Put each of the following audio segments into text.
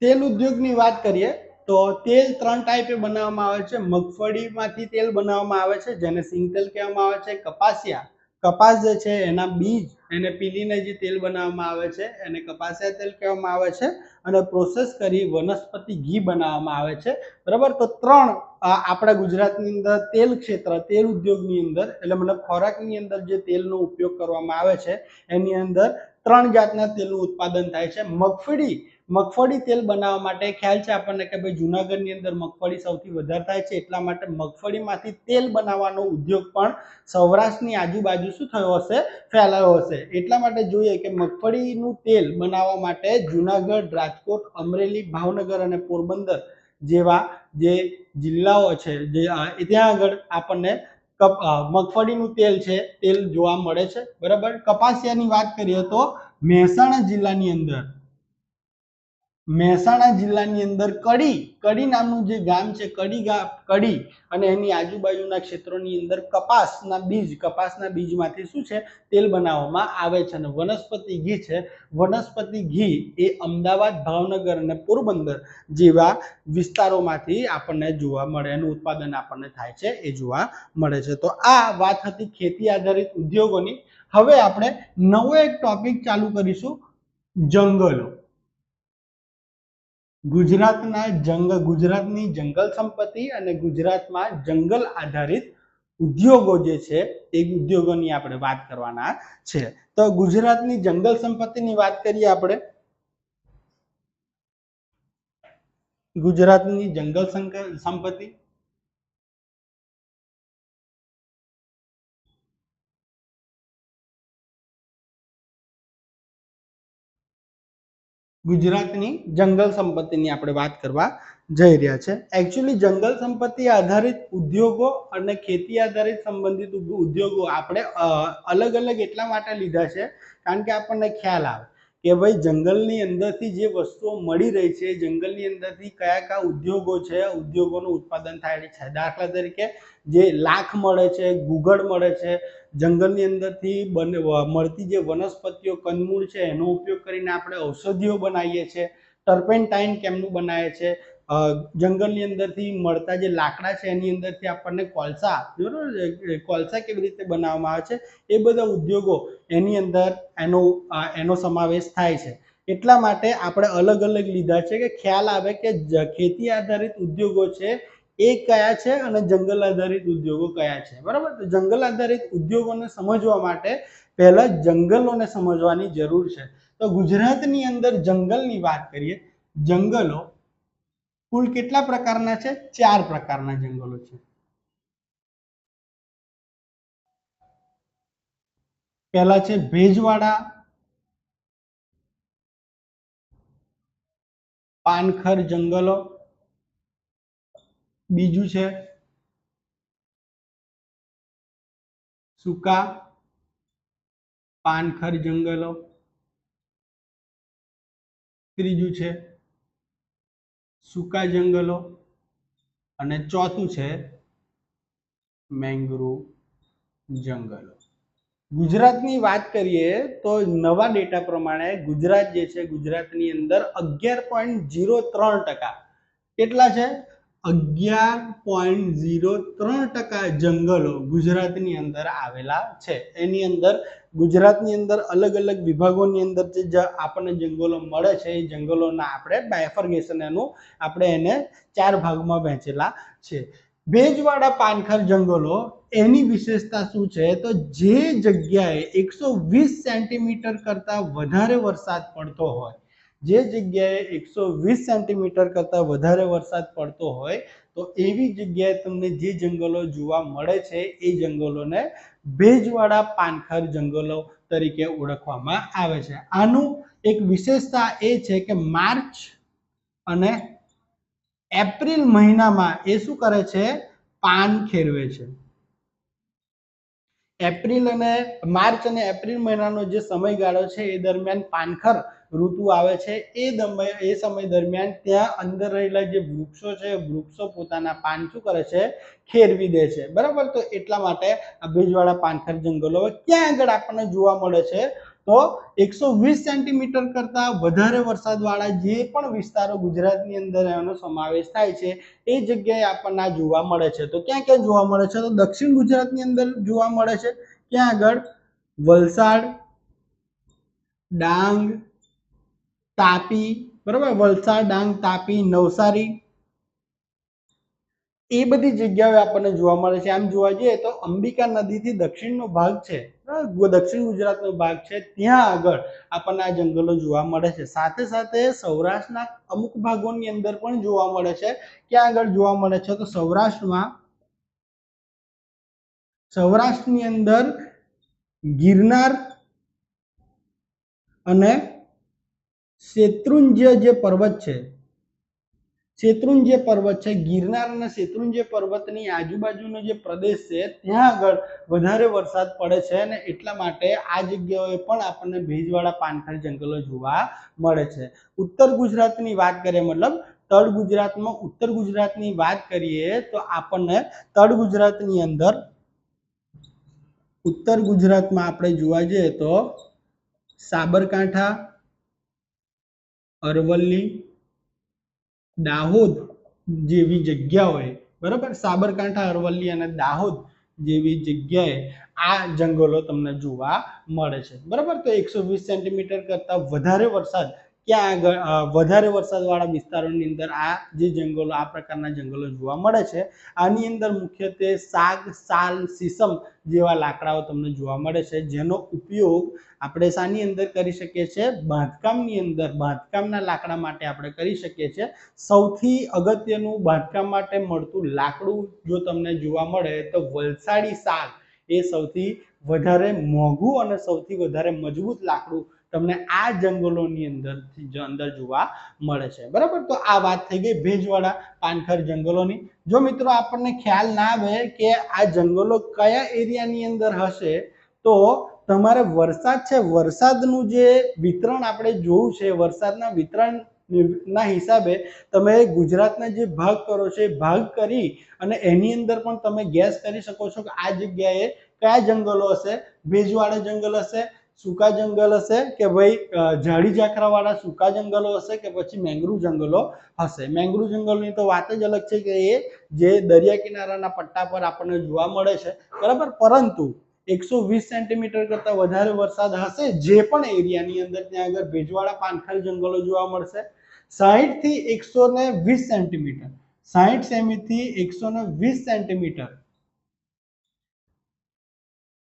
તેલ ઉદ્યોગની વાત કરીએ તો તેલ 3 ટાઈપે બનાવવામાં આવે છે. મગફળીમાંથી તેલ બનાવવામાં આવે છે જેને સિંગતેલ કહેવામાં આવે છે. કપાસ જે છે એના બીજ એને પીલીને જે તેલ બનાવવામાં આવે છે એને કપાસિયા તેલ કહેવામાં આવે છે. અને પ્રોસેસ કરી વનસ્પતિ ઘી બનાવવામાં આવે છે. બરાબર, તો 3 આપણા ગુજરાતની અંદર તેલ ક્ષેત્ર, તેલ ઉદ્યોગની અંદર એટલે મતલબ ખોરાકની અંદર જે તેલનો ઉપયોગ કરવામાં આવે છે એની અંદર 3 જાતના તેલનું ઉત્પાદન થાય છે. મગફળી તેલ બનાવવા માટે ખ્યાલ છે આપણને કે ભાઈ જુનાગઢની અંદર મગફળી સૌથી વધારે થાય છે, એટલા માટે મગફળીમાંથી તેલ બનાવવાનો ઉદ્યોગ પણ સૌરાષ્ટ્રની આજુબાજુ શું થયો હશે, ફેલાયો હશે. એટલા માટે જોઈએ કે મગફળીનું તેલ બનાવવા માટે જુનાગઢ, રાજકોટ, અમરેલી, ભાવનગર અને પોરબંદર જેવા જે જિલ્લાઓ છે જે ત્યાં આગળ આપણને મગફળીનું તેલ છે તેલ જોવા મળે છે. બરાબર, કપાસિયાની વાત કરીએ તો મહેસાણા જિલ્લાની અંદર કડી નામનું જે ગામ છે, કડી અને એની આજુબાજુના ક્ષેત્રોની અંદર કપાસના બીજમાંથી શું છે, તેલ બનાવવામાં આવે છે. અને વનસ્પતિ ઘી એ અમદાવાદ, ભાવનગર અને પોરબંદર જેવા વિસ્તારોમાંથી આપણને જોવા મળે, એનું ઉત્પાદન આપણને થાય છે એ જોવા મળે છે. તો આ વાત હતી ખેતી આધારિત ઉદ્યોગોની. હવે આપણે નવો એક ટોપિક ચાલુ કરીશું, જંગલો. ગુજરાતની જંગલ સંપત્તિ અને ગુજરાતમાં જંગલ આધારિત ઉદ્યોગો જે છે એ ઉદ્યોગોની આપણે વાત કરવાના છે. તો ગુજરાતની જંગલ સંપત્તિની વાત કરીએ આપણે. ગુજરાતની જંગલ સંપત્તિ ગુજરાતની જંગલ સંપત્તિની આપણે વાત કરવા જઈ રહ્યા છે. એકચ્યુઅલી જંગલ સંપત્તિ આધારિત ઉદ્યોગો અને ખેતી આધારિત સંબંધિત ઉદ્યોગો આપણે અલગ અલગ એટલા માટે લીધા છે કારણ કે આપણને ખ્યાલ આવે કે ભાઈ જંગલની અંદરથી જે વસ્તુઓ મળી રહી છે, જંગલની અંદરથી કયા ઉદ્યોગો છે, ઉદ્યોગોનું ઉત્પાદન થાય છે. દાખલા તરીકે જે લાખ મળે છે, ગુગળ મળે છે, જંગલની અંદરથી મળતી જે વનસ્પતિઓ, કંદમૂળ છે એનો ઉપયોગ કરીને આપણે ઔષધિઓ બનાવીએ છીએ. ટર્પેન્ટાઇન કેમનું બનાવે છે, જંગલની અંદરથી મળતા જે લાકડા છે એની અંદરથી આપણને કોલસા કેવી રીતે બનાવવામાં આવે છે, એ બધા ઉદ્યોગો એની અંદર એનો સમાવેશ થાય છે. એટલા માટે આપણે અલગ અલગ લીધા છે કે ખ્યાલ આવે કે ખેતી આધારિત ઉદ્યોગો છે એ કયા છે અને જંગલ આધારિત ઉદ્યોગો કયા છે. બરાબર, તો જંગલ આધારિત ઉદ્યોગોને સમજવા માટે પહેલા જંગલોને સમજવાની જરૂર છે. તો ગુજરાતની અંદર જંગલની વાત કરીએ, જંગલો કુલ કેટલા પ્રકારના છે? 4 પ્રકારના જંગલો છે. પહેલા છે ભેજવાળા પાનખર જંગલો, બીજું છે સૂકા પાનખર જંગલો, ત્રીજું છે સૂકા જંગલો અને ચોથું છે મેંગ્રોવ જંગલો. ગુજરાતની વાત કરીએ તો નવા ડેટા પ્રમાણે ગુજરાત જે છે, ગુજરાતની અંદર 11.03% કેટલા છે? 11.03% જંગલો ગુજરાતની અંદર આવેલા છે. એની અંદર ગુજરાતની અંદર અલગ અલગ વિભાગોની અંદર જે આપણને જંગલો મળે છે એ જંગલોના આપણે બાયફર્ગેશન આપણે એને 4 ભાગમાં વહેંચેલા છે. ભેજવાળા પાનખર જંગલો, એની વિશેષતા શું છે? તો જે જગ્યાએ 120 સેન્ટીમીટર કરતા વધારે વરસાદ પડતો હોય, જે જગ્યાએ 120 સેન્ટીમીટર કરતા વધારે વરસાદ પડતો હોય તો એવી જગ્યાએ તમને જે જંગલો જોવા મળે છે એ જંગલોને ભેજવાળા પાનખર જંગલો તરીકે ઓળખવામાં આવે છે. આનું એક વિશેષતા એ છે કે માર્ચ અને એપ્રિલ મહિનામાં એ શું કરે છે? પાન ખેરવે છે. માર્ચ અને એપ્રિલ મહિનાનો જે સમયગાળો છે એ દરમિયાન પાનખર ઋતુ આવે છે. એ સમય દરમિયાન ત્યાં અંદર રહેલા જે વૃક્ષો છે, વૃક્ષો પોતાના પાન શું કરે છે? ખેરવી દે છે. બરાબર, તો એટલા માટે આ ભેજવાળા પાનખર જંગલો ક્યાં આગળ આપણને જોવા મળે છે? તો 120 સેન્ટીમીટર કરતા વધારે વરસાદવાળા જે પણ વિસ્તારો ગુજરાતની અંદર એનો સમાવેશ થાય છે એ જગ્યાએ આપણને જોવા મળે છે. તો ક્યાં ક્યાં જોવા મળે છે? તો દક્ષિણ ગુજરાતની અંદર જોવા મળે છે. ક્યાં આગળ? વલસાડ, ડાંગ, તાપી, બરાબર, વલસાડ, ડાંગ, તાપી, નવસારી, એ બધી જગ્યાએ આપણને જોવા મળે છે. આમ જોવા જઈએ તો અંબિકા નદીથી દક્ષિણનો ભાગ છે, દક્ષિણ ગુજરાતનો ભાગ છે, ત્યાં આગળ આપણને આ જંગલો જોવા મળે છે. સાથે સાથે સૌરાષ્ટ્રના અમુક ભાગોની અંદર પણ જોવા મળે છે. ક્યાં આગળ જોવા મળે છે? તો સૌરાષ્ટ્રની અંદર ગિરનાર અને શેત્રુંજય જે પર્વત છે, શેત્રુંજય પર્વત છે, ગિરનાર અને શેત્રુંજય પર્વતની આજુબાજુનો જે પ્રદેશ છે ત્યાં આગળ વધારે વરસાદ પડે છે અને એટલા માટે આ જગ્યાએ પણ આપણને ભેજવાળા પાનખર જંગલો જોવા મળે છે. ઉત્તર ગુજરાતની વાત કરીએ, મતલબ તળ ગુજરાતમાં ઉત્તર ગુજરાતની વાત કરીએ તો આપણને તળ ગુજરાતની અંદર ઉત્તર ગુજરાતમાં આપણે જોવા જઈએ તો સાબરકાંઠા, અરવલ્લી, દાહોદ જેવી જગ્યાઓએ, બરાબર, સાબરકાંઠા, અરવલ્લી અને દાહોદ જેવી જગ્યાએ આ જંગલો તમને જોવા મળે છે. બરાબર, તો 120 સેન્ટીમીટર કરતા વધારે વરસાદ ક્યાં આગળ વધારે વરસાદવાળા વિસ્તારોની અંદર આ જે જંગલો, આ પ્રકારના જંગલો જોવા મળે છે. આની અંદર મુખ્યત્વે સાગ, સાલ, સીસમ જેવા લાકડાઓ તમને જોવા મળે છે, જેનો ઉપયોગ આપણે શાની અંદર કરી શકીએ છીએ? બાંધકામની અંદર, બાંધકામના લાકડા માટે આપણે કરી શકીએ છીએ. સૌથી અગત્યનું બાંધકામ માટે મળતું લાકડું જો તમને જોવા મળે તો વલસાડી સાગ એ સૌથી વધારે મોંઘું અને સૌથી વધારે મજબૂત લાકડું તમને આ જંગલોની અંદર જોવા મળે છે. બરાબર, તો આ વાત થઈ ગઈ ભેજવાળા પાનખર જંગલોની. જો મિત્રો આપણને ખ્યાલ ના આવે કે આ જંગલો કયા એરિયાની અંદર હશે, તો તમારે વરસાદ છે, વરસાદનું જે વિતરણ આપણે જોવું છે, વરસાદના વિતરણ ના હિસાબે તમે ગુજરાતના જે ભાગ કરો છો એ ભાગ કરી અને એની અંદર પણ તમે ગેસ કરી શકો છો કે આ જગ્યાએ કયા જંગલો હશે. ભેજવાળા જંગલ હશે, સૂકા જંગલ હશે, કે ભાઈ ઝાડી ઝાકરા વાળા સૂકા જંગલો હશે, કે પછી મેંગ્રુવ જંગલો હશે. મેંગ્રુવ જંગલોની તો વાત જ અલગ છે કે એ જે દરિયા કિનારાના પટ્ટા પર આપણને જોવા મળે છે. બરાબર, પરંતુ 120 સેન્ટીમીટર કરતા વધારે વરસાદ હશે જે પણ એરિયાની અંદર, ત્યાં આગળ ભેજવાળા પાનખર જંગલો જોવા મળશે. 60 થી 120 સેન્ટીમીટર, 60 સેમી થી 120 સેન્ટીમીટર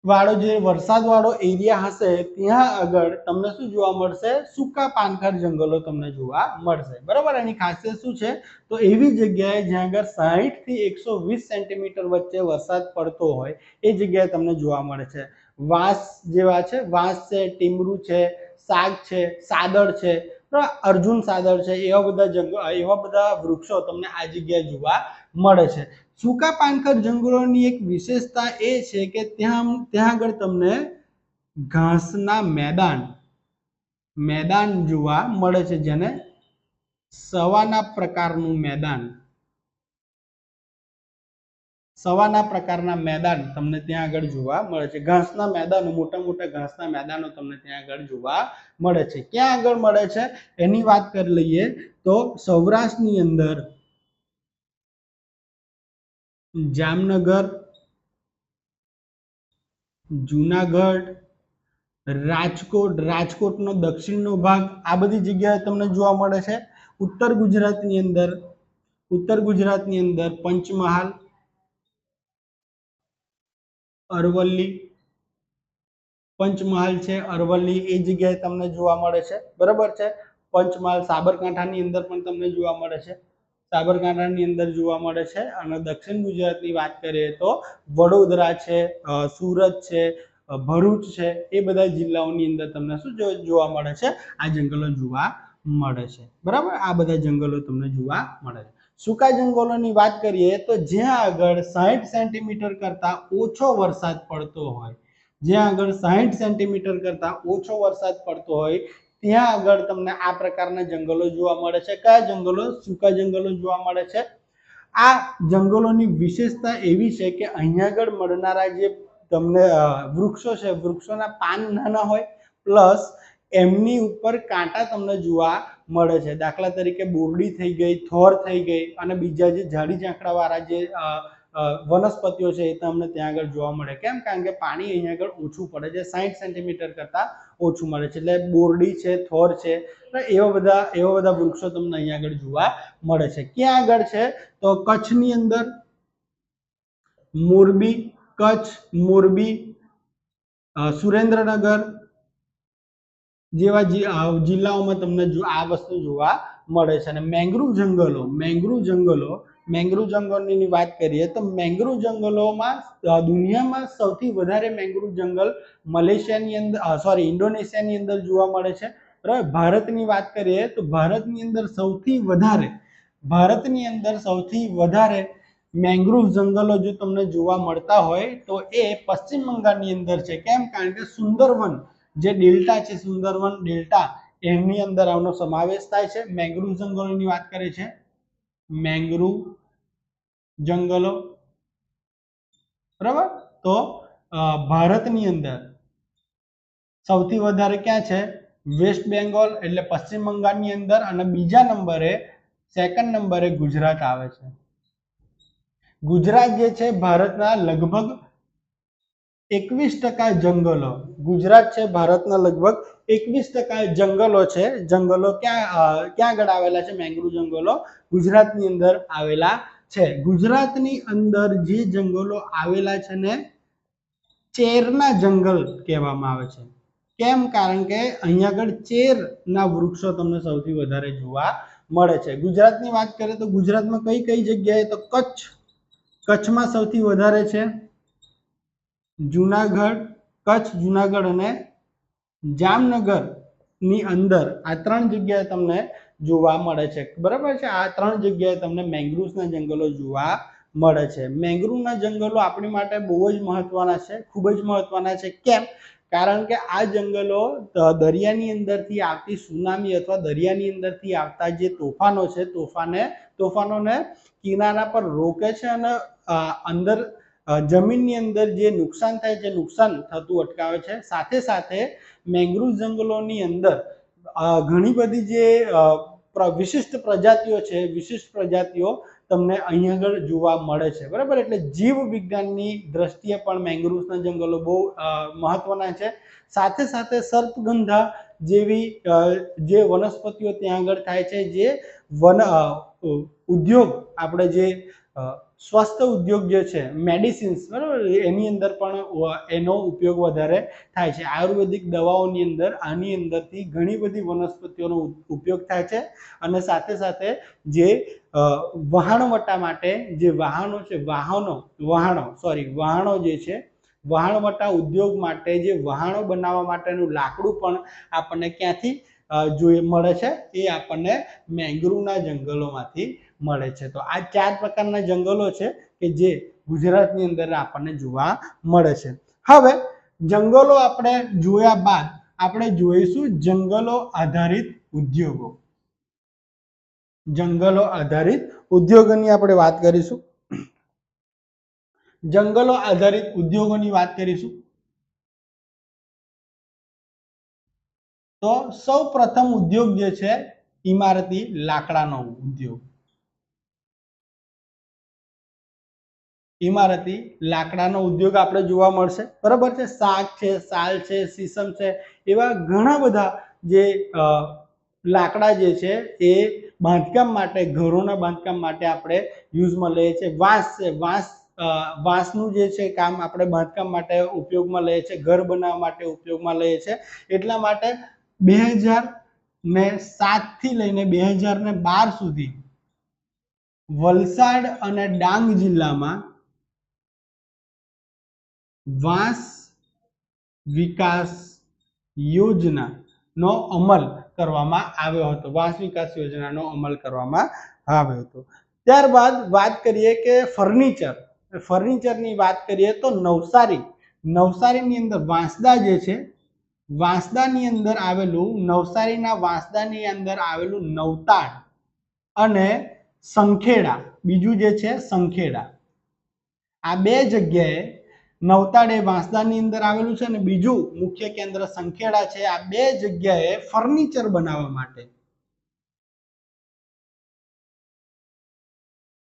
વાળો જે વરસાદ વાળો એરિયા હશે ત્યાં આગળ તમને શું જોવા મળશે? સૂકા પાનખર જંગલો તમને જોવા મળશે. બરાબર, એની ખાસિયત શું છે? તો એવી જગ્યાએ જ્યાં આગળ 60 થી 120 સેન્ટીમીટર વચ્ચે વરસાદ પડતો હોય એ જગ્યાએ તમને જોવા મળે છે. વાંસ જેવા છે, વાંસ છે, ટીમરું છે, સાગ છે, સાદળ છે, અર્જુન સાદળ છે, એવા બધા વૃક્ષો તમને આ જગ્યાએ જોવા મળે છે. સૂકા પાનખર જંગલોની એક વિશેષતા એ છે કે ત્યાં આગળ તમને ઘાસના મેદાન જોવા મળે છે, જેને સવાના પ્રકારનું મેદાન તમને ત્યાં આગળ જોવા મળે છે. ઘાસના મેદાનો, મોટા મોટા ઘાસના મેદાનો તમને ત્યાં આગળ જોવા મળે છે. ક્યાં આગળ મળે છે એની વાત કરી લઈએ તો સૌરાષ્ટ્રની અંદર જામનગર, જુનાગઢ, રાજકોટનો દક્ષિણનો ભાગ, આ બધી જગ્યાએ તમને જોવા મળે છે. ઉત્તર ગુજરાતની અંદર પંચમહાલ, અરવલ્લી, પંચમહાલ છે, અરવલ્લી, એ જગ્યાએ તમને જોવા મળે છે. બરાબર છે, પંચમહાલ સાબરકાંઠાની અંદર પણ તમને જોવા મળે છે, સાબરકાંઠાની અંદર જોવા મળે છે. અને દક્ષિણ ગુજરાતની વાત કરીએ તો વડોદરા છે, સુરત છે, ભરૂચ છે, એ બધા જિલ્લાઓની અંદર તમને શું જોવા મળે છે? આ જંગલો જોવા મળે છે. બરાબર, આ બધા જંગલો તમને જોવા મળે છે. સૂકા જંગલોની વાત કરીએ તો જ્યાં આગળ 60 સેન્ટીમીટર કરતા ઓછો વરસાદ પડતો હોય, જ્યાં આગળ 60 સેન્ટીમીટર કરતા ઓછો વરસાદ પડતો હોય ત્યાં આગળ તમને આ પ્રકારના જંગલો જોવા મળે છે. કયા જંગલો? સૂકા જંગલો જોવા મળે છે. આ જંગલોની વિશેષતા એવી છે કે અહીંયા આગળ મળનારા જે તમને વૃક્ષો છે, વૃક્ષોના પાન નાના હોય, પ્લસ એમની ઉપર કાંટા તમને જોવા મળે છે. દાખલા તરીકે બોરડી થઈ ગઈ, થોર થઈ ગઈ અને બીજા જે ઝાડી ઝાંખરા વાળા જે વનસ્પતિઓ છે એ તમને ત્યાં આગળ જોવા મળે. કેમ? કારણ કે પાણી અહીંયા આગળ ઓછું પડે છે, 60 સેન્ટીમીટર કરતાં ઓછું મળે છે. એટલે બોરડી છે, થોર છે, એવા બધા વૃક્ષો તમને અહીંયા આગળ જોવા મળે છે. ક્યાં આગળ છે? તો કચ્છની અંદર મોરબી, કચ્છ, મોરબી, સુરેન્દ્રનગર જેવા જિલ્લાઓમાં તમને આ વસ્તુ જોવા મળે છે. અને મેંગ્રુવ જંગલોની વાત કરીએ તો મેંગ્રુવ જંગલોમાં દુનિયામાં સૌથી વધારે મેંગ્રુવ જંગલ ઇન્ડોનેશિયાની અંદર જોવા મળે છે. બરાબર. ભારતની વાત કરીએ તો ભારતની અંદર સૌથી વધારે મેંગ્રુવ જંગલો જો તમને જોવા મળતા હોય તો એ પશ્ચિમ બંગાળની અંદર છે. કેમ? કારણ કે સુંદરવન જે ડેલ્ટા છે, સુંદરવન ડેલ્ટા, એની અંદર આનો સમાવેશ થાય છે. મેંગ્રુવ જંગલોની વાત કરે છે, મેંગ્રુવ જંગલો. બરાબર. તો ભારતની અંદર સૌથી વધારે ક્યાં છે? વેસ્ટ બેંગોલ એટલે પશ્ચિમ બંગાળની અંદર, અને બીજા નંબરે સેકન્ડ નંબરે ગુજરાત આવે છે. ગુજરાત જે છે ભારતના લગભગ 21% જંગલો, ગુજરાત છે ભારતના લગભગ 21% જંગલો છે. જંગલો ક્યાં આગળ આવેલા છે? મેંગ્રુવ જંગલો ગુજરાતની અંદર આવેલા છે. ગુજરાતની અંદર જે જંગલો આવેલા છે ને ચેરના જંગલ કહેવામાં આવે છે. કેમ? કારણ કે અહીંયા આગળ ચેરના વૃક્ષો તમને સૌથી વધારે જોવા મળે છે. ગુજરાતની વાત કરીએ તો ગુજરાતમાં કઈ જગ્યાએ? તો કચ્છમાં સૌથી વધારે છે. જુનાગઢ, કચ્છ, જુનાગઢ અને જામનગર ની અંદર આ 3 જગ્યાએ તમને જોવા મળે છે. બરાબર છે. આ 3 જગ્યાએ તમને મેંગ્રુવ્સના જંગલો જોવા મળે છે. મેંગ્રુવના જંગલો આપણી માટે બહુ જ મહત્વના છે, ખૂબ જ મહત્વના છે. કેમ? કારણ કે આ જંગલો દરિયાની અંદરથી આવતી સુનામી અથવા દરિયાની અંદરથી આવતા જે તોફાનો છે, તોફાનોને કિનારા પર રોકે છે અને અંદર જમીનની અંદર જે નુકસાન થાય છે, નુકસાન થતું અટકાવે છે. સાથે સાથે મેંગ્રુવ જંગલોની અંદર ઘણી બધી જે વિશિષ્ટ પ્રજાતિઓ તમને અહીંયા આગળ જોવા મળે છે. બરાબર. એટલે જીવ વિજ્ઞાનની દ્રષ્ટિએ પણ મેંગ્રુવ્સના જંગલો બહુ મહત્વના છે. સાથે સાથે સર્પગંધા જેવી જે વનસ્પતિઓ ત્યાં આગળ થાય છે, જે ઉદ્યોગ, આપણે જે સ્વાસ્થ્ય ઉદ્યોગ જે છે, મેડિસિન્સ, બરાબર, એની અંદર પણ એનો ઉપયોગ વધારે થાય છે. આયુર્વેદિક દવાઓની અંદર આની અંદરથી ઘણી બધી વનસ્પતિઓનો ઉપયોગ થાય છે. અને સાથે સાથે જે વહાણવટા માટે જે વાહનો છે, વાહણો જે છે, વહાણવટા ઉદ્યોગ માટે જે વહાણો બનાવવા માટેનું લાકડું પણ આપણને ક્યાંથી મળે છે? એ આપણને મેંગ્રુવના જંગલોમાંથી મળે છે. તો આ 4 પ્રકારના જંગલો છે કે જે ગુજરાતની અંદર આપણને જોવા મળે છે. હવે જંગલો આપણે જોયા બાદ આપણે જોઈશું જંગલો આધારિત ઉદ્યોગોની આપણે વાત કરીશું. જંગલો આધારિત ઉદ્યોગોની વાત કરીશું તો સૌ પ્રથમ ઉદ્યોગ જે છે ઇમારતી લાકડાનો ઉદ્યોગ. ઇમારતી લાકડાનો ઉદ્યોગ આપણે જોવા મળશે. બરાબર છે. શાક છે, સાલ છે, સીસમ છે, એવા ઘણા બધા જે લાકડા જે છે એ બાંધકામ માટે, ઘરોના બાંધકામ માટે આપણે યુઝમાં લઈએ છીએ. વાંસ છે, વાંસનું જે છે કામ આપણે બાંધકામ માટે ઉપયોગમાં લઈએ છીએ, ઘર બનાવવા માટે ઉપયોગમાં લઈએ છીએ. એટલા માટે 2007 થી લઈને 2012 સુધી વલસાડ અને ડાંગ જિલ્લામાં વાંસ વિકાસ યોજનાનો અમલ કરવામાં આવ્યો હતો. ત્યારબાદ વાત કરીએ કે ફર્નિચરની વાત કરીએ તો નવસારીની અંદર વાંસદા જે છે, નવસારીના વાંસદાની અંદર આવેલું નવતાડ અને સંખેડા, બીજું જે છે સંખેડા, આ 2 જગ્યાએ નવતાડ એ વાંસદાની અંદર આવેલું છે અને બીજું મુખ્ય કેન્દ્ર સંખેડા છે. આ બે જગ્યાએ ફર્નિચર બનાવવા માટે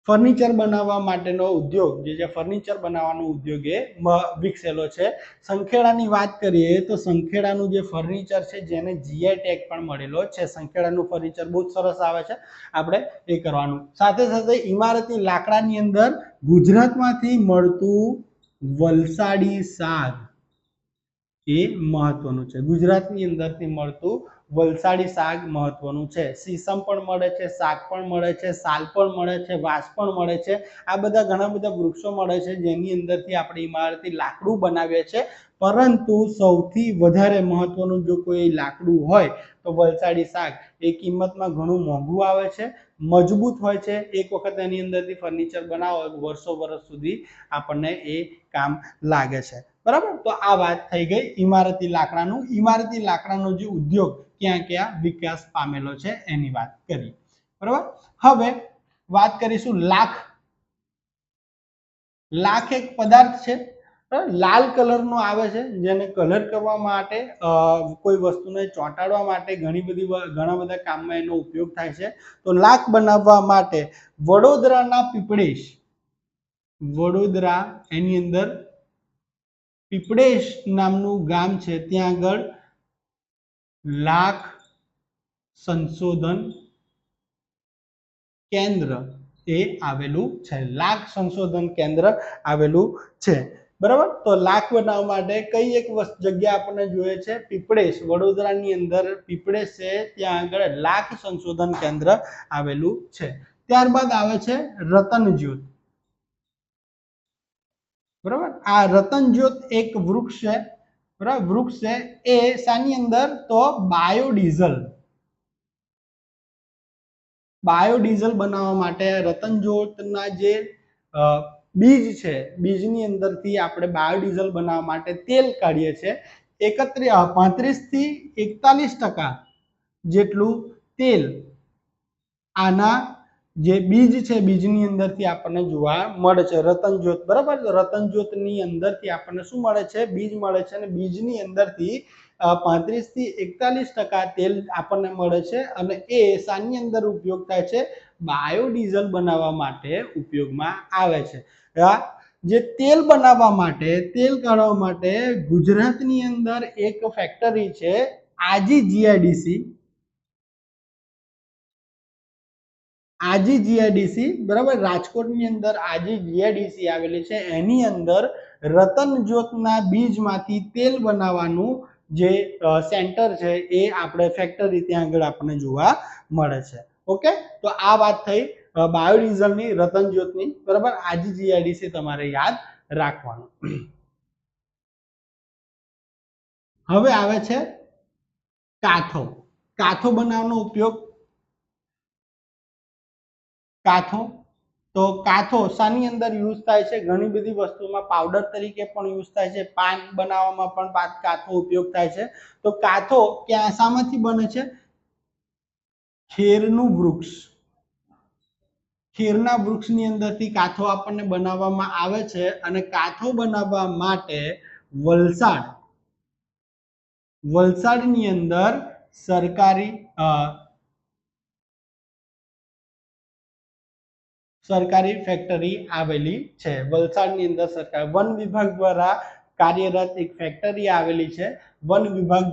ફર્નિચર બનાવવા માટેનો ઉદ્યોગ જે છે ફર્નિચર બનાવવાનો ઉદ્યોગ એ વિકસેલો છે. સંખેડાની વાત કરીએ તો સંખેડાનું જે ફર્નિચર છે જેને જીઆઈ ટેગ પણ મળેલો છે. સંખેડાનું ફર્નિચર બહુ સરસ આવે છે, આપણે એ કરવાનું. સાથે સાથે ઇમારતી લાકડાની અંદર ગુજરાતમાંથી મળતું વલસાડી સાગ એ મહત્વનું છે. ગુજરાતની અંદરથી મળતું વલસાડી શાક મહત્વનું છે. સીસમ પણ મળે છે, શાક પણ મળે છે, સાલ પણ મળે છે, વાંસ પણ મળે છે. આ બધા ઘણા બધા વૃક્ષો મળે છે જેની અંદરથી આપણે ઇમારતી લાકડું બનાવીએ છીએ. પરંતુ સૌથી વધારે મહત્વનું જો કોઈ લાકડું હોય તો વલસાડી શાક. એ કિંમતમાં ઘણું મોંઘું આવે છે, મજબૂત હોય છે. એક વખત એની અંદરથી ફર્નિચર બનાવો વર્ષો વર્ષ સુધી આપણને એ કામ લાગે છે. બરાબર, તો આ વાત થઈ ગઈ ઇમારતી લાકડાનું. ઇમારતી લાકડાનો જે ઉદ્યોગ ક્યાં ક્યાં વિકાસ પામેલો છે એની વાત કરી. બરાબર, હવે વાત કરીશું લાખ. લાખ એક પદાર્થ છે, લાલ કલરનો આવે છે, જેને કલર કરવા માટે કોઈ વસ્તુને ચોંટાડવા માટે ઘણા બધા કામમાં એનો ઉપયોગ થાય છે. તો લાખ બનાવવા માટે વડોદરાના પીપળેશ, વડોદરા એની અંદર પીપળેશ નામનું ગામ છે, ત્યાં આગળ લાખ સંશોધન કેન્દ્ર એ આવેલું છે. લાખ સંશોધન કેન્દ્ર આવેલું છે. બરાબર, તો લાખ બનાવવા માટે કઈ એક જગ્યા આપણને જોઈએ છે? પીપળેશ, વડોદરાની અંદર પીપળેશ છે, ત્યાં આગળ લાખ સંશોધન કેન્દ્ર આવેલું છે. ત્યારબાદ આવે છે રતનજ્યોત. બરાબર, આ રતનજ્યોત એક વૃક્ષ છે. બરાબર, વૃક્ષ છે. એ શાની અંદર? તો બાયોડીઝલ. બાયોડીઝલ બનાવવા માટે રતનજ્યોતના જે બીજ છે, બીજની અંદરથી આપણે બાયોડીઝલ બનાવવા માટે તેલ કાઢીએ છીએ. 35 થી 41% જેટલું તેલ આના જે બીજ છે, બીજની અંદરથી આપણને જોવા મળે છે. રતનજ્યોત, બરાબર, રતનજ્યોતની અંદરથી આપણને શું મળે છે? બીજ મળે છે. અને બીજની અંદરથી 35 થી 41% તેલ આપણને મળે છે. અને એ શાની અંદર ઉપયોગ થાય છે? બાયોડીઝલ બનાવવા માટે ઉપયોગમાં આવે છે. જે તેલ બનાવવા માટે, તેલ કાઢવા માટે ગુજરાતની અંદર એક ફેક્ટરી છે, આજી જીઆઈડીસી. આજી જીઆઈડીસી, બરાબર, રાજકોટની અંદર આજી જીઆઈડીસી આવેલી છે. એની અંદર રતનજ્યોતના બીજમાંથી તેલ બનાવવાનું જે સેન્ટર છે એ આપણે ફેક્ટરી ત્યાં આગળ આપણને જોવા મળે છે. ઓકે, તો આ વાત થઈ બાયોડીઝલની, રતનજ્યોતની. બરાબર, આજી જીઆઈડીસી તમારે યાદ રાખવાનું. હવે આવે છે કાથો. કાથો બનાવવાનો ઉપયોગ. કાથો, તો કાથો શાની અંદર યુઝ થાય છે? ઘણી બધી વસ્તુમાં પાવડર તરીકે પણ યુઝ થાય છે, પાન બનાવવામાં પણ કાથો ઉપયોગ થાય છે. તો કાથો ક્યાં શામાંથી બને છે? ખેરનું વૃક્ષ. ખેરના વૃક્ષની અંદરથી કાથો આપણને બનાવવામાં આવે છે. અને કાથો બનાવવા માટે વલસાડની અંદર સરકારી ફેક્ટરી આવેલી છે. વલસાડની અંદર સરકાર વન વિભાગ દ્વારા કાર્યરત એક ફેક્ટરી આવેલી છે. વન વિભાગ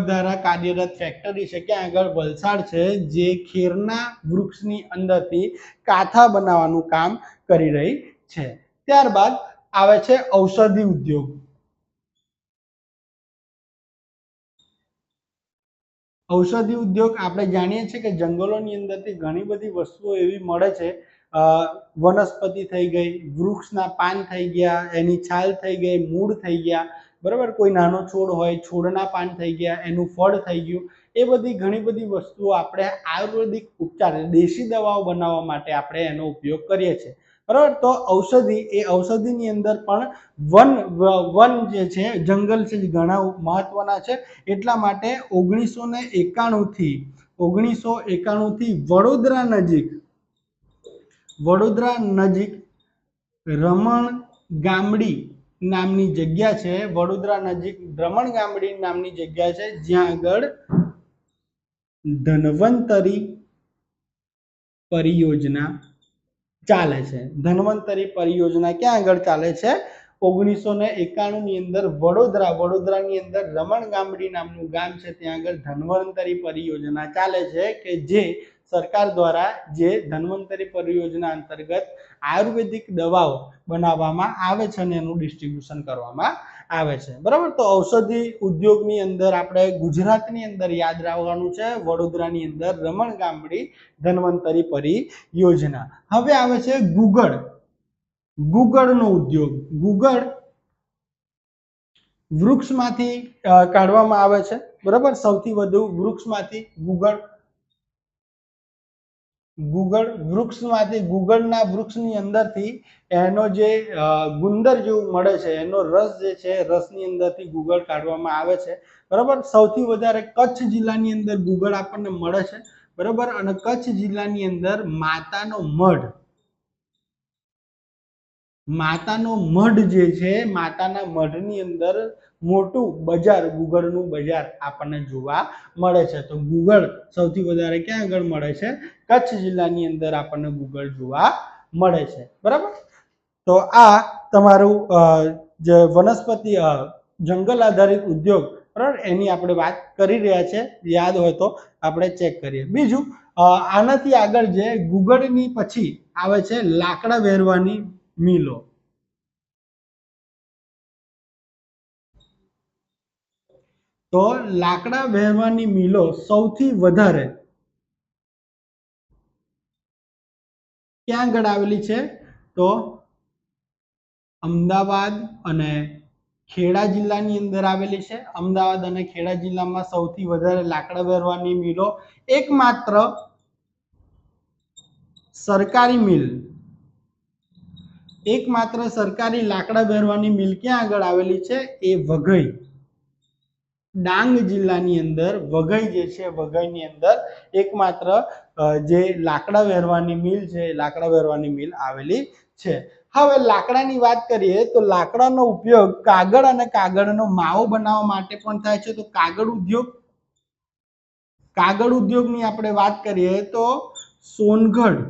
દ્વારા કાર્યરત ફેક્ટરી છે, ક્યાં આગળ? વલસાડ છે, જે ખેરના વૃક્ષની અંદરથી કાથા બનાવવાનું કામ કરી રહી છે. ત્યારબાદ આવે છે ઔષધિ ઉદ્યોગ. ઔષધિ ઉદ્યોગ આપણે જાણીએ છીએ કે જંગલોની અંદરથી ઘણી બધી વસ્તુઓ એવી મળે છે. વનસ્પતિ થઈ ગઈ, વૃક્ષના પાન થઈ ગયા, એની છાલ થઈ ગઈ, મૂળ થઈ ગયા. બરાબર, કોઈ નાનો છોડ હોય, છોડના પાન થઈ ગયા, એનું ફળ થઈ ગયું. એ બધી ઘણી બધી વસ્તુઓ આપણે આયુર્વેદિક ઉપચાર, દેશી દવાઓ બનાવવા માટે આપણે એનો ઉપયોગ કરીએ છીએ. બરાબર, તો ઔષધિ, એ ઔષધિની અંદર પણ વન જે છે, જંગલ છે, ઘણા મહત્વના છે. એટલા માટે 1991 થી વડોદરા નજીક વડોદરા નજીક રમણ ગામડી નામની જગ્યા છે. વડોદરા નજીક રમણ ગામડી નામની જગ્યા છે, જ્યાં આગળ ધન્વંતરી પરિયોજના ચાલે છે. ધન્વંતરી પરિયોજના ક્યાં આગળ ચાલે છે? 1991 ની અંદર વડોદરાની અંદર રમણ ગામડી નામનું ગામ છે, ત્યાં આગળ ધન્વંતરી પરિયોજના ચાલે છે, કે જે સરકાર દ્વારા જે ધન્વંતરી પરિયોજના અંતર્ગત આયુર્વેદિક દવાઓ બનાવવામાં આવે છે અને એનું ડિસ્ટ્રીબ્યુશન કરવામાં આવે છે. બરાબર. તો ઔષધિ ઉદ્યોગની અંદર આપણે ગુજરાતની અંદર યાદ રાખવાનું છે વડોદરાની અંદર રમણ ગામડી ધન્વંતરી પરિયોજના. હવે આવે છે ગુગળનો ઉદ્યોગ. ગુગળ વૃક્ષમાંથી કાઢવામાં આવે છે. બરાબર. સૌથી વધુ વૃક્ષમાંથી ગુગળ વૃક્ષમાંથી ગુગળના વૃક્ષની અંદરથી એનો જે ગુંદર જેવું મળે છે, એનો રસ જે છે, રસની અંદરથી ગુગળ કાઢવામાં આવે છે. બરાબર. સૌથી વધારે કચ્છ જિલ્લાની અંદર ગુગળ આપણને મળે છે. બરાબર. અને કચ્છ જિલ્લાની અંદર માતાનો મઢ જે છે, માતાના મઢની અંદર મોટું બજાર, ગુગળનું બજાર આપણને જોવા મળે છે. તો ગુગળ સૌથી વધારે ક્યાં આગળ મળે છે? કચ્છ જિલ્લાની અંદર આપણને ગુગળ જોવા મળે છે. બરાબર. તો આ તમારું જે વનસ્પતિ જંગલ આધારિત ઉદ્યોગ, બરાબર, એની આપણે વાત કરી રહ્યા છે. યાદ હોય તો આપણે ચેક કરીએ. બીજું, આનાથી આગળ જે ગુગળની પછી આવે છે લાકડા વેરવાની મિલો. તો લાકડા વેરવાની મિલો સૌથી વધારે ક્યાં આગળ આવેલી છે? તો અમદાવાદ અને ખેડા જિલ્લાની અંદર આવેલી છે. અમદાવાદ અને ખેડા જિલ્લામાં સૌથી વધારે લાકડા વેરવાની મિલો. એકમાત્ર સરકારી લાકડા વેરવાની મિલ ક્યાં આગળ આવેલી છે? એ વઘઈ, ડાંગ જિલ્લાની અંદર વઘઈ જે છે, વઘઈની અંદર એકમાત્ર જે લાકડા વેરવાની મિલ છે, લાકડા વેરવાની મિલ આવેલી છે. હવે લાકડાની વાત કરીએ તો લાકડાનો ઉપયોગ કાગળ અને કાગળનો માવો બનાવવા માટે પણ થાય છે. તો કાગળ ઉદ્યોગની આપણે વાત કરીએ તો સોનગઢ,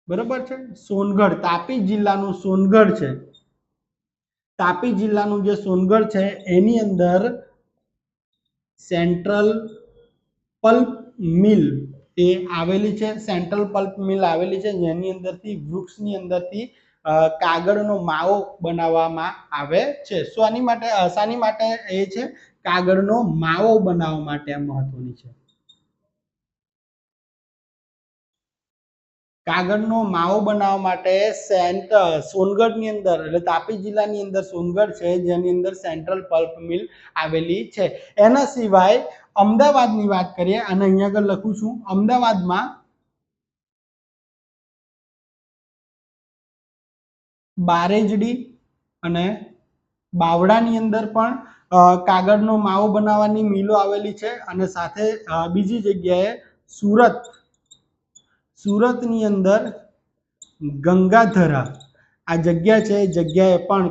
બરાબર છે, સોનગઢ તાપી જિલ્લાનું સોનગઢ છે. તાપી જિલ્લાનું જે સોનગઢ છે એની અંદર સેન્ટ્રલ પલ્પ મિલ એ આવેલી છે. સેન્ટ્રલ પલ્પ મિલ આવેલી છે, જેની અંદરથી વૃક્ષની અંદરથી કાગળનો માવો બનાવવામાં આવે છે. શાની માટે એ છે? કાગળનો માવો બનાવવા માટે આ મહત્વની છે. કાગળનો માવો બનાવવા માટે સોનગઢની અંદર, એટલે તાપી જિલ્લાની અંદર સોનગઢ છે, જેની અંદર સેન્ટ્રલ પલ્પ મિલ આવેલી છે. એના સિવાય અમદાવાદની વાત કરીએ, અને અહીંયા આગળ લખું છું, અમદાવાદમાં બારેજડી અને બાવડાની અંદર પણ કાગળનો માવો બનાવવાની મિલો આવેલી છે. અને સાથે બીજી જગ્યાએ સુરતની અંદર ગંગાધરા આ જગ્યા છે, જગ્યાએ પણ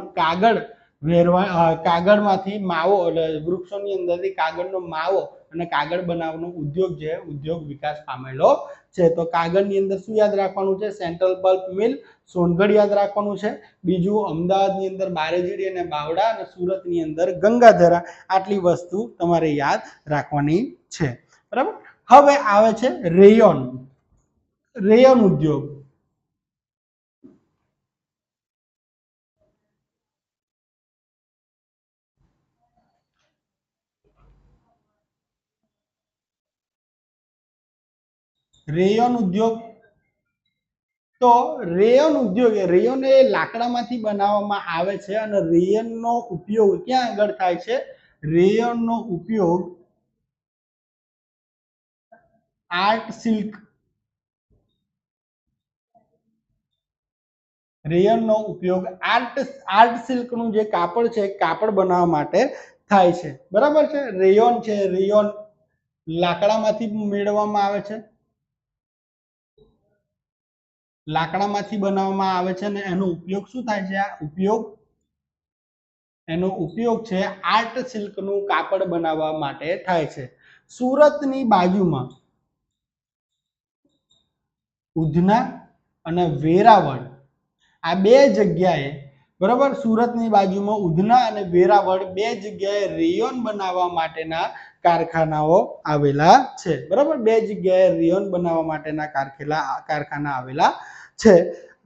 કાગળમાંથી માવો, એટલે વૃક્ષોની અંદરથી કાગળનો માવો અને કાગળ બનાવવાનો ઉદ્યોગ છે, ઉદ્યોગ વિકાસ પામેલો છે. તો કાગળની અંદર શું યાદ રાખવાનું છે? સેન્ટ્રલ પલ્પ મિલ સોનગઢ યાદ રાખવાનું છે. બીજું, અમદાવાદની અંદર બારેજડી અને બાવડા, અને સુરતની અંદર ગંગાધરા. આટલી વસ્તુ તમારે યાદ રાખવાની છે. બરાબર. હવે આવે છે રેયોન ઉદ્યોગ. રેયોન ઉદ્યોગ રેયોન એ લાકડામાંથી બનાવવામાં આવે છે, અને રેયોનનો ઉપયોગ ક્યાં આગળ થાય છે? રેયોનનો ઉપયોગ આર્ટ સિલ્કનું જે કાપડ છે, કાપડ બનાવવા માટે થાય છે. બરાબર છે. રેયોન લાકડામાંથી મેળવવામાં આવે છે. લાકડામાંથી બનાવવામાં આવે છે અને એનો ઉપયોગ શું થાય છે? એનો ઉપયોગ છે આર્ટ સિલ્કનું કાપડ બનાવવા માટે થાય છે. સુરતની બાજુમાં ઉધના અને વેરાવળ આ બે જગ્યાએ, બરાબર, સુરતની બાજુમાં ઉધના અને વેરાવળ બે જગ્યાએ રેયોન બનાવવા માટેના કારખાનાઓ આવેલા છે. બરાબર, બે જગ્યાએ રેયોન બનાવવા માટેના કારખાના આવેલા છે.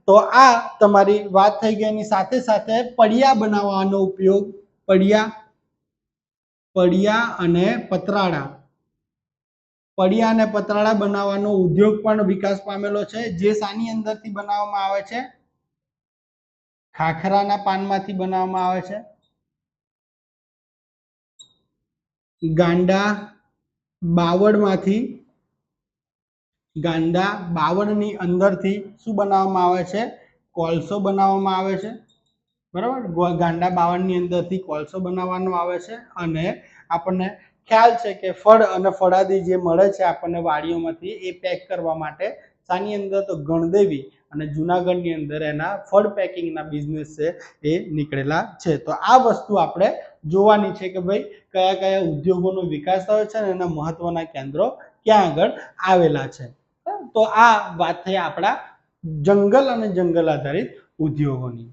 તો આ તમારી વાત થઈ ગઈ. એની સાથે સાથે પડિયા બનાવવાનો ઉપયોગ, પડિયા અને પતરાળા બનાવવાનો ઉદ્યોગ પણ વિકાસ પામેલો છે. જે શાની અંદરથી બનાવવામાં આવે છે? ખાખરાના પાનમાંથી બનાવવામાં આવે છે. ગાંડા બાવળની અંદરથી શું બનાવવામાં આવે છે? કોલસો બનાવવામાં આવે છે. બરાબર, ગાંડા બાવળની અંદરથી કોલસો બનાવવાનો આવે છે. અને આપણને ખ્યાલ છે કે ફળ અને ફળાદી જે મળે છે આપણને વાડીઓમાંથી, એ પેક કરવા માટે શાની અંદર? તો ગણદેવી અને જુનાગઢની અંદર એના ફળ પેકિંગના બિઝનેસ છે એ નીકળેલા છે. તો આ વસ્તુ આપણે જોવાની છે કે ભાઈ કયા કયા ઉદ્યોગોનો વિકાસ થયો છે અને એના મહત્વના કેન્દ્રો ક્યાં આગળ આવેલા છે. તો આ વાત થઈ આપણા જંગલ અને જંગલ આધારિત ઉદ્યોગોની.